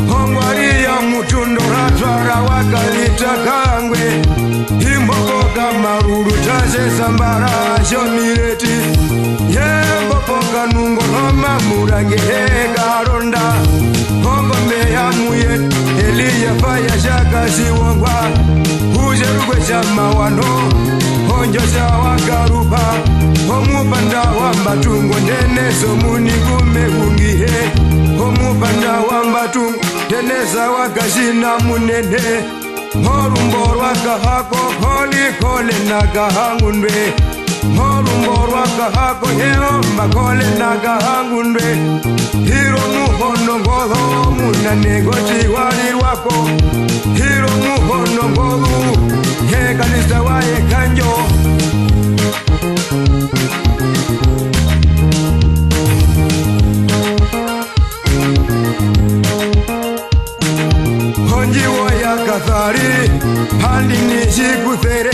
Hongwaria mutundo ratwara wakalita kangwe Imbokoka maruru taze sambara shomireti Yembokoka nungo roma murange hega ronda Hongo meya muye Elia faya shaka siwongwa Ujerugwe shama wano Honjo shawa garupa Homupanda wamba tungo Nene somuni kume ungihe Homupanda wamba tungo Teneza wakashina munene Morumbo wakahako Holi kole nagahangundwe Morumbo wakahako Yeomba kole nagahangundwe Hiro muhono ngoho Munane goti wali wako Hiro muhono ngoho Heka nista wae kanjo Kathari handi nishikutere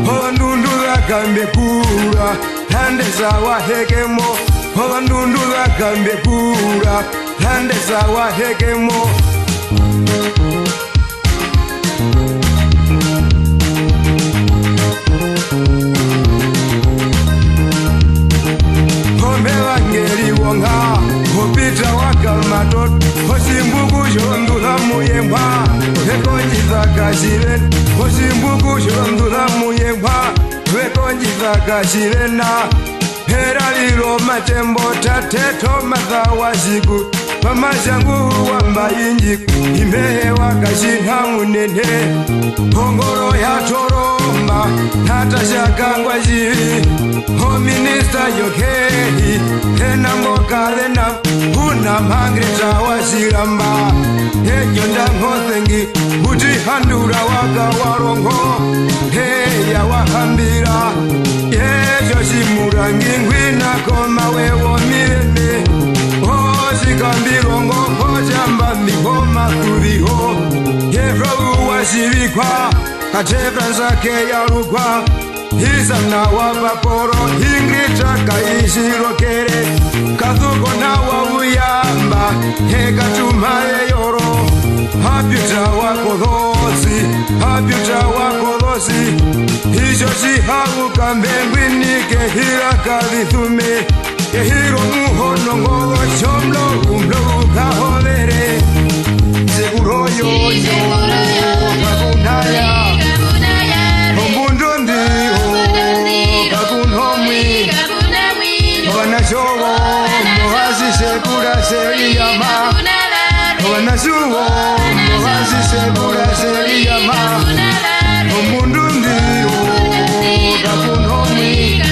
Hondundu kambe kura Hande sawa hekemo Hondundu kambe kura Hande sawa hekemo Hombe wangeri wonga Hopita wakamatot Hosimbuku shondula muyemba Wekonjiza kashiren Hosimbuku shondula muyemba Wekonjiza kashirena Heralilo matembo tateto mazawashiku Mamashangu wamba injiku Imehe wakashina munene Hongoro ya toromba Hata shakangwa jiri Ho minister yokehi Hena mboka lena Huna mangreta washiramba Henyonda ngothengi Uti handura waka warongo Heya wahambira Yejo shimurangi Ngwina koma wewo mirene Shikambirongo Hojamba mikoma kuriho Yefrogu washirikwa Katefra zake yarukwa Hisana wapaporo Hingrita kaishirokere Kathuko na wawuyamba Heka tumaye yoro Hapyuta wako dhosi Hapyuta wako dhosi Hisho shihagu kambengwinike Hira kadithume Kehiro muhono ngolo chomlo umlo kaholere Seguro yo Kakunaya Ombundundi Kakunhomi Wanashowo Mohazi segura seriyama Wanashuwo Mohazi segura seriyama Ombundundi Kakunhomi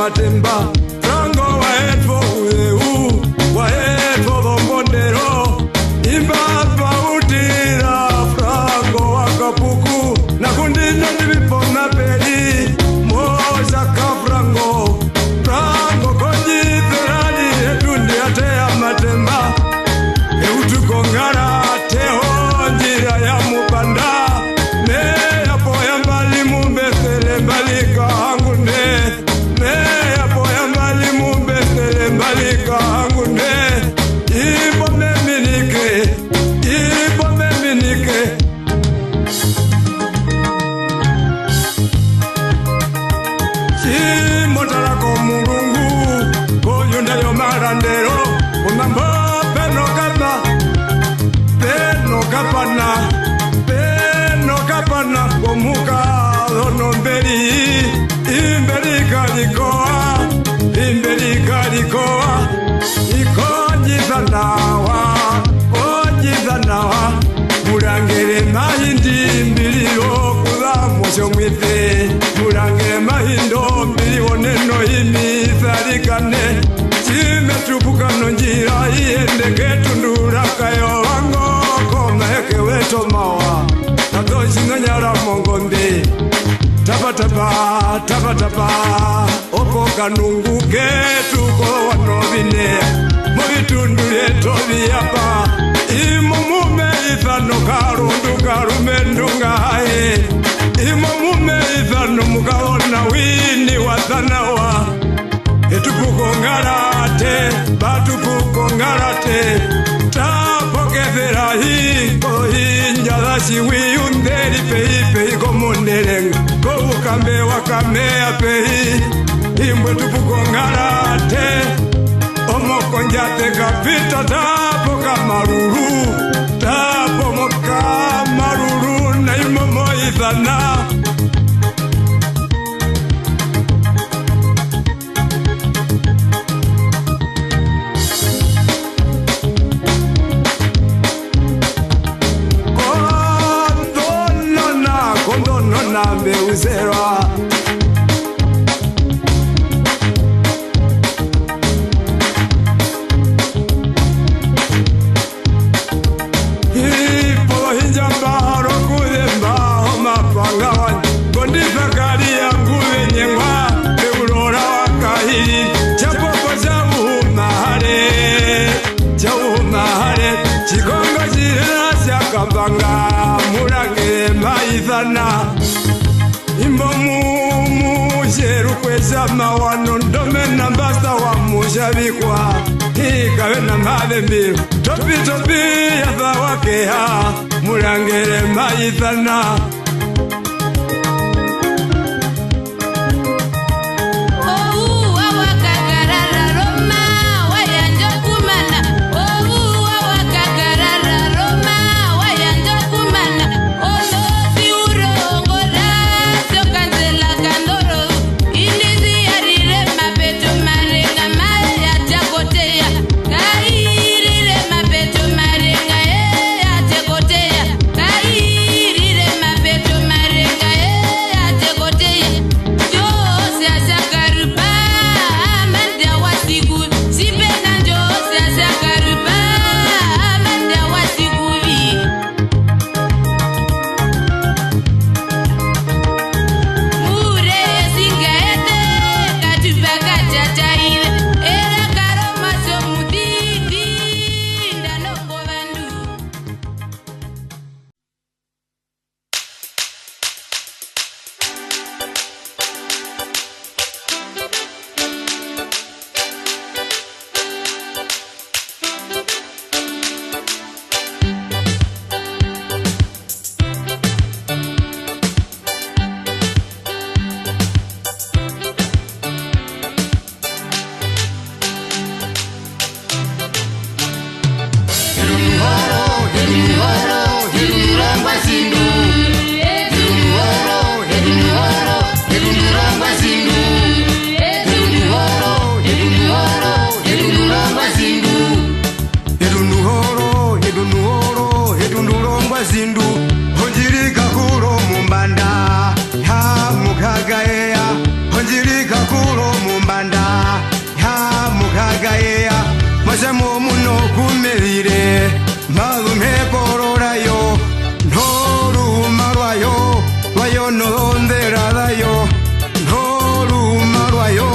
matemba Frango waetvo ueu waetvo lombondero Imbapa utira Frango wakapuku Na kundino nibipona peli Moza ka Frango Frango konji terani etundi atea matemba Eutu kongara teho njira ya mupanda Meya poya mbali mumbesele mbali kahangunde Meya poya mbali mumbesele mbali kahangunde Ibo meminike Chimotara komurungu Koyunda yo marandero Unambo peno kapana Komuka lono mberi Imberi kalikoa Ikojizanawa Murangere mahindi mbilio kula mosho mwite Murangere mahindo mbilio neno hini tharikane Chime tupuka nonjira iende ketundura kayo wango Komeke weto mawa Nato shino nyara mongonde Tapa Opo kanungu ketuko wanovine Movitundu yeto viyapa Imumume ithano karumendunga hae Imumume ithano mukaona wini wathanawa Etupuko ngarate Tapokethera hiko hinjalashi wiyunderi pei komunderenga Kovukambe wakamea pei Imbwe tupuko ngarate Omokonjate kapita tapo mokamaruru na imomo ithana Kondonona mbeuzerwa Kabanga murage maizana Imbomu mujeru kweza mawano Ndome nambasta wa mushabikwa Hikawe na malembiru Topi ya wakeha Murangere maizana Honjirika kulo mumbanda gaia Masamo muno kumerire Malume kororayo Noru marwayo Wayo no donde radayo Noru marwayo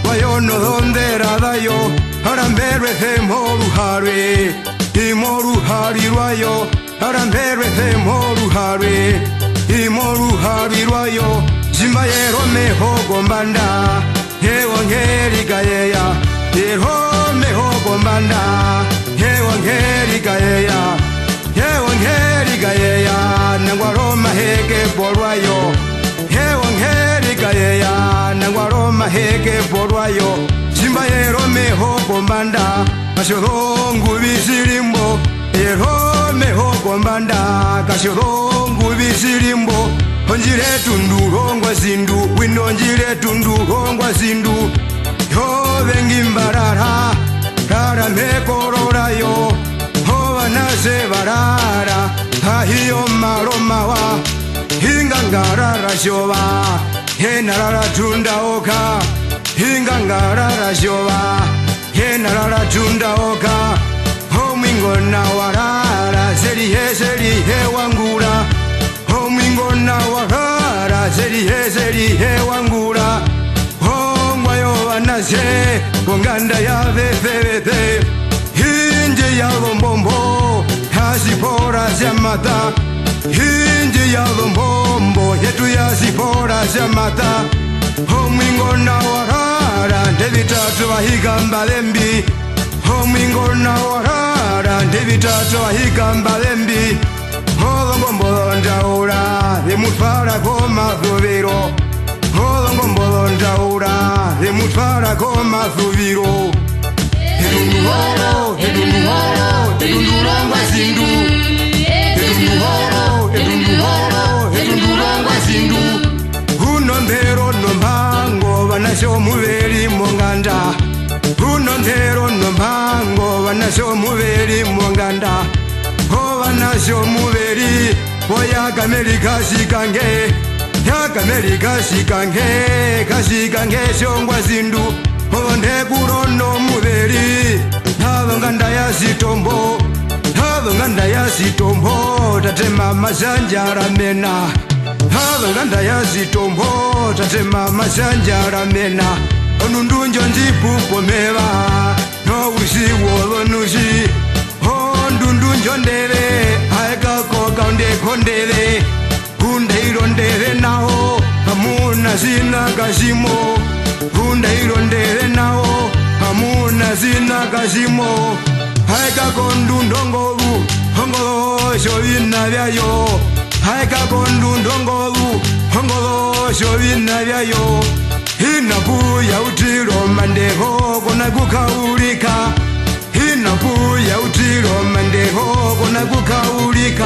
Wayo no donde radayo Arambere the moru hare Imoru hari rwayo Arambere the moru hare Imoru hari rwayo Zimbayero meho gombanda Hewa ngeri gaia Yeho meho gombanda Hewa ngeri gaia Hewa ngeri gaia Nangwaro maheke borwayo Hewa ngeri gaia Nangwaro maheke borwayo Zimbayero meho gombanda Kashodongu bisirimbo Yeho meho gombanda Kashodongu bisirimbo Onjire tundu hongwa zindu Windo onjire tundu hongwa zindu Yo vengi mbarara Rara mekorora yo Hoa nase barara Hahiyo maromawa Hingangarara showa Henarara tunda oka Hingangarara showa Henarara tunda oka Homingo na warara Seri he wangura Homingo na warara Seri he wangura Hongwayo wanase Konganda ya vete Hinje ya lombombo Hasipora zamata Hinje ya lombombo Yetu ya sipora zamata Homingo na warara Ndevitatu wa higamba lembi Homingo na warara Ndevitatu wa higamba lembi Holongombo ndaura Emutfara koma thuviro Holongombo ndaura Emutfara koma thuviro Hedundu horo Hedundu horo Hedundu rongwa zindu Hedundu horo Hedundu horo Hedundu rongwa zindu Unondero nombango Vanasho muveri monganda Unondero nombango Vanasho muveri monganda Vanasho muveri Oyakameri kashikange Yakameri kashikange Kashikange shongwa zindu Onde kurono muveri Navonganda ya sitombo Navonganda ya sitombo Tatema masanjara mena Navonganda ya sitombo Tatema masanjara mena Onundunjo njipupo meva No usi wolo nushi Ondundunjo ndere Aeka koka onde kondere Kunde irondere nao Hamuna sina kashimo Kunde irondere nao Hamuna sina kashimo Aeka kondundongoru Hongolo shovina vyayo Aeka kondundongoru Hongolo shovina vyayo Inabuya utiro mandeho Kona kukaurika Inabuya utiro mandeho Kona kukaurika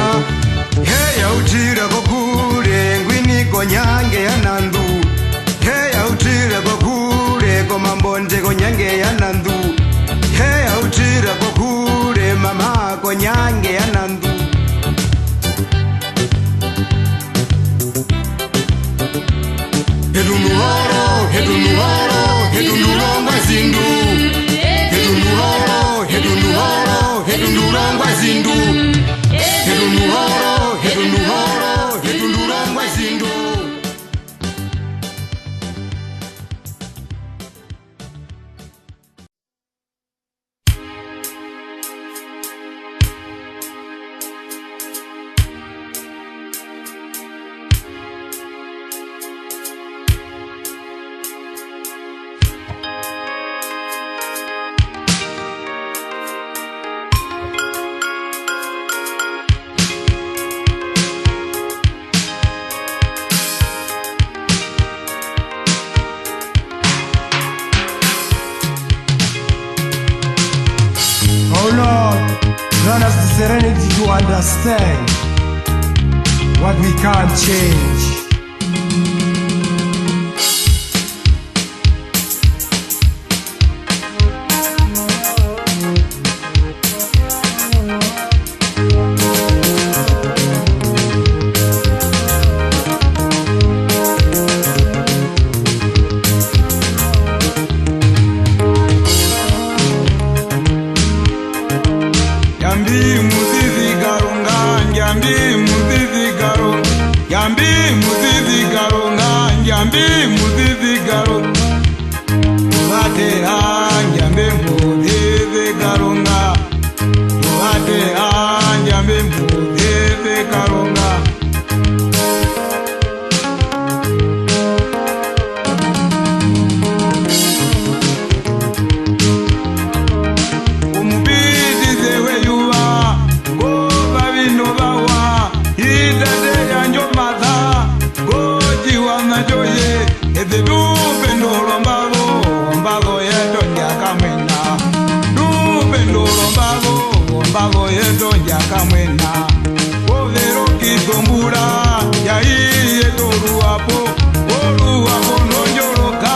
Heya utira kokure Ngwini konyange ya nandu Heya utira kokure Komambonde konyange ya nandu Heya utira kokure Mama konyange ya nandu Hedundu horo Hedundu horo Hedundu rongwa zindu Hedundu horo Hedundu horo Hedundu rongwa zindu Hedundu horo Hedundu horo Hedundu rongwa zindu Oh Lord, grant us the serenity to understand what we can't change. muzizi karonga, Yambi muzizi karonga, Yambi muzizi karonga. Tuvatera Yambi muzizi karonga, Tuvatera Yambi muzizi karonga. Bago yedo yakamwena overo kitombura yai yedo ruapo no yoroka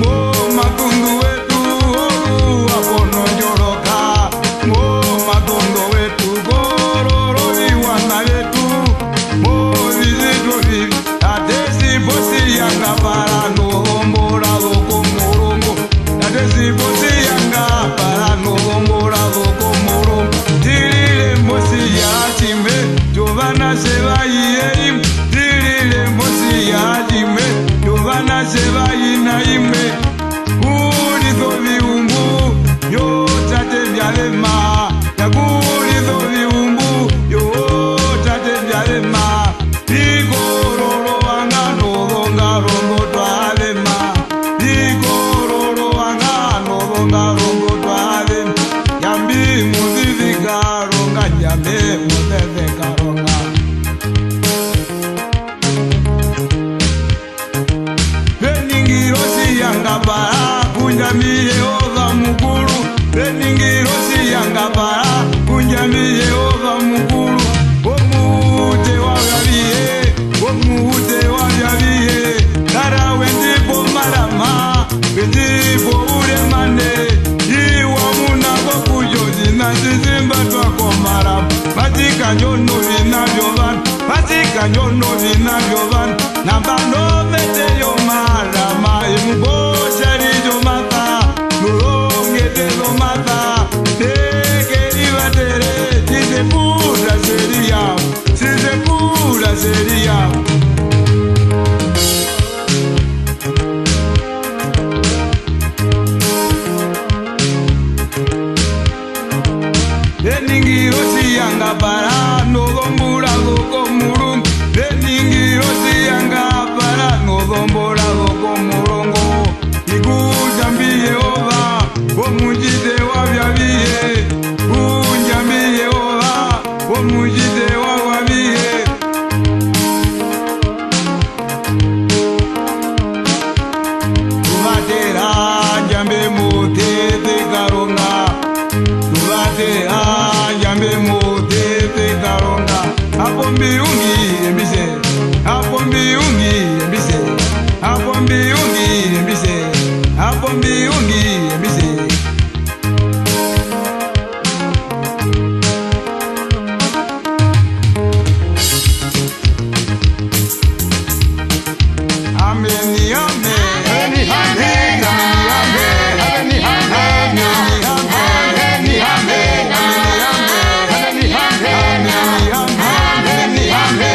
mo matundu wetu ruapo no yoroka mo matundu wetu gororo iwana wetu mo vizido vivi adesi bosi yanga para no hombora loko morongo adesi bosi yanga para no hombora loko morongo. Giovanna Sevayi, Tirile Mosi Yajime, Giovanna Sevayi Naime, Uri Dovi Umbu, Yo Tate Vyalema, Yaguri Dovi Umbu, Yo Tate Vyalema, Digo Roro Angano, Ronga Rongo Twalema, Digo Roro Angano, Ronga Rongo Twalema, Yambi Muzizi Karonga, Yambi Muzizi Karonga. Para kunjami Yehova mukuru, Beningirosi yanga para kunjami Yehova mukuru. Omute wa vyaviye, Kara wendi po marama, wendi po uremane, Iwa muna kwa kujoji na zizimba twa kwa maram. Patika nyono vina vyovan, Nambano vete yo marama, Imubo seria. Beningirosi yanga para no gombura go murum. Beningirosi yanga para no gombura go murongo. Igu jambi Yehova, omujide wa vyaviye. Unjambi Yehova, omujide wa waviye. Jambe mutete karonga, jambe mutete karonga. Apombi ungi embise, apombi ungi embise, apombi ungi embise, apombi ungi embise. Amen, amen. Amen.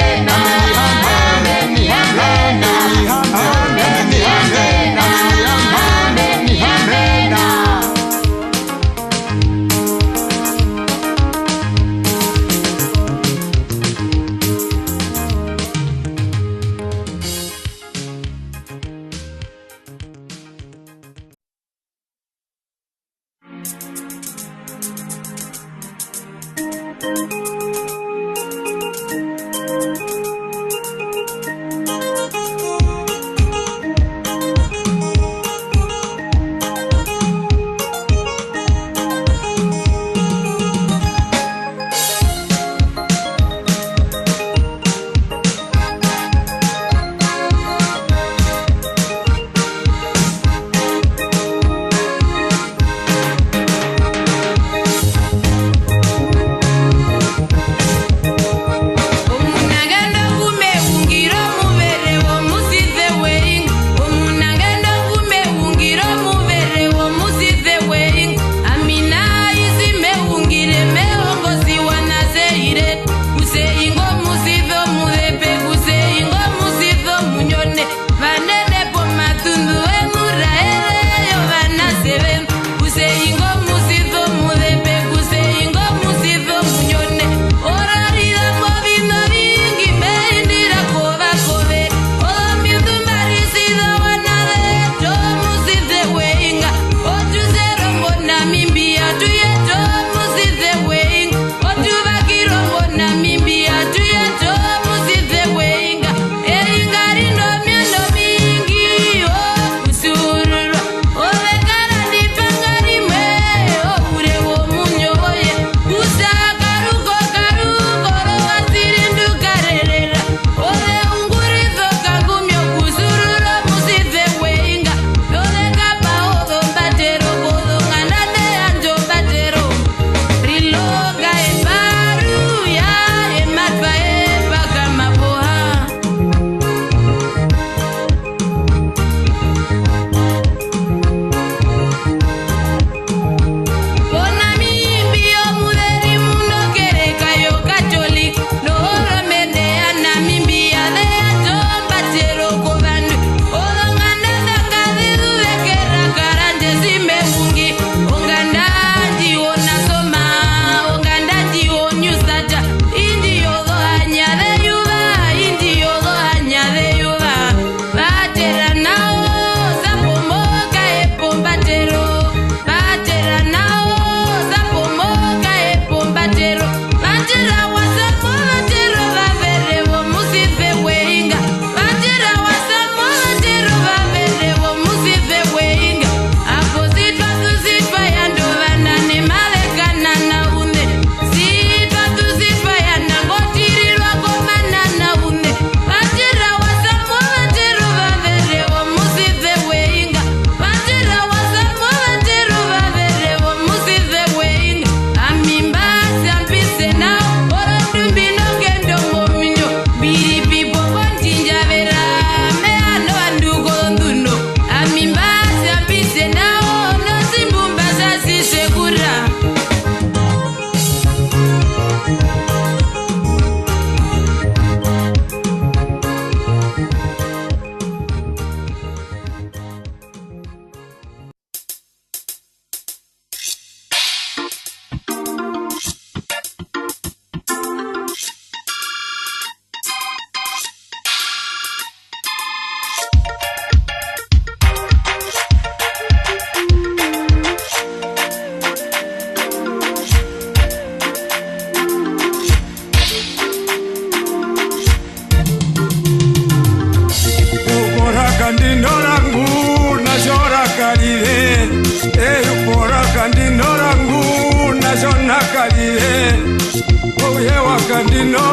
kandino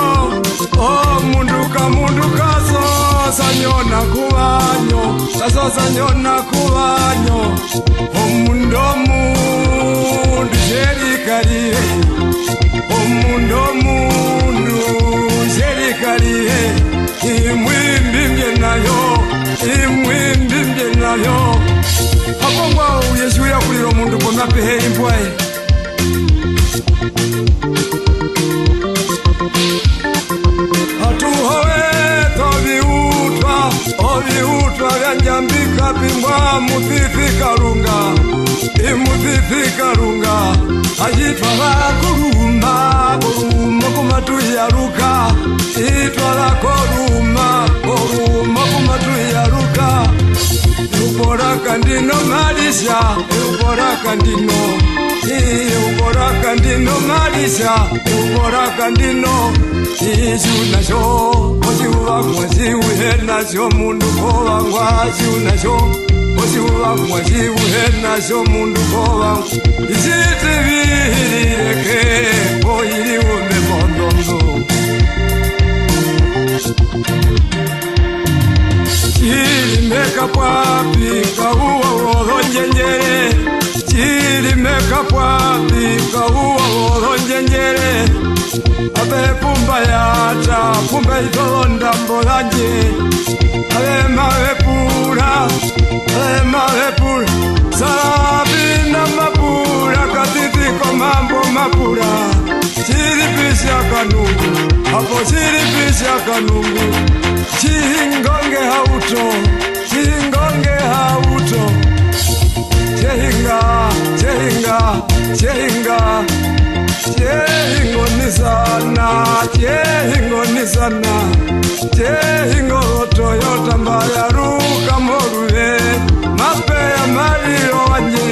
mundu kaso sanyona kubanyo saso sanyona kubanyo mundu jerikari mundu jerikari imwimbimbye nayo akongwa Yesu yakulira mundu kona pehe impwae atuhowe tobiutwa vyanjambika pimwa muthifikarunga ajitwa vakuruma kumatu yaruka itwa lakoruma kumatu ubora kandino malisha ubora kandino malisha ubora kandino isunasho osiuva mwasiuhenasho mundu kovangwa siunasho osiuva mwasiuhenasho mundu kovangwa isitivihirireke koiliume mondonzo chilimeka pwapika uwaworonjenjere chilimeka pwapika uwaworonjenjere abe pumba yata pumba itolonda mbolanje abe mawepura sabina mapura katitiko mambo mapura chiripisha kanungu hapo chiripisha kanungu chingonge hauto chehingo toyota mbayaruka moruhe mapeya maliro wanje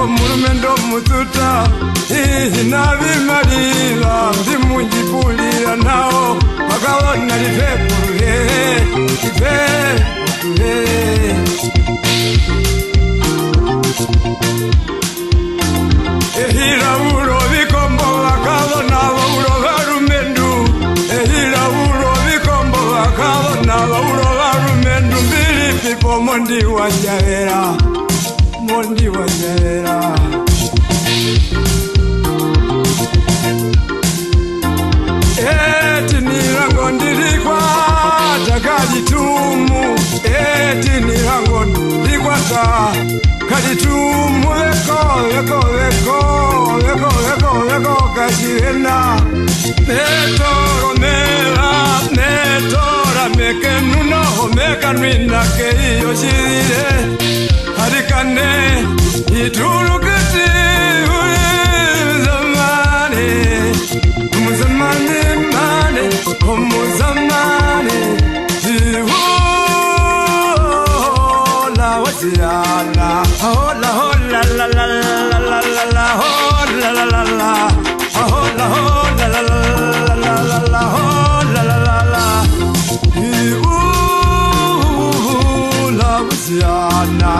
murumendo mututa nabimarira ndimujipulira nao bakabona livepuruhe ehira uro bikombo bakabona uro barumendu ehira uro bikombo bakabona uro barumendu mbili pipo mondi wanjavera eti nirango ndirikwa takalitumu eti nirango ndirikwa takalitumu leko kashirena netora mekenuno mekanwina keiyo shirire harikane iturukati umuzamane ihola wazirana hola la la hola la ihola wazirana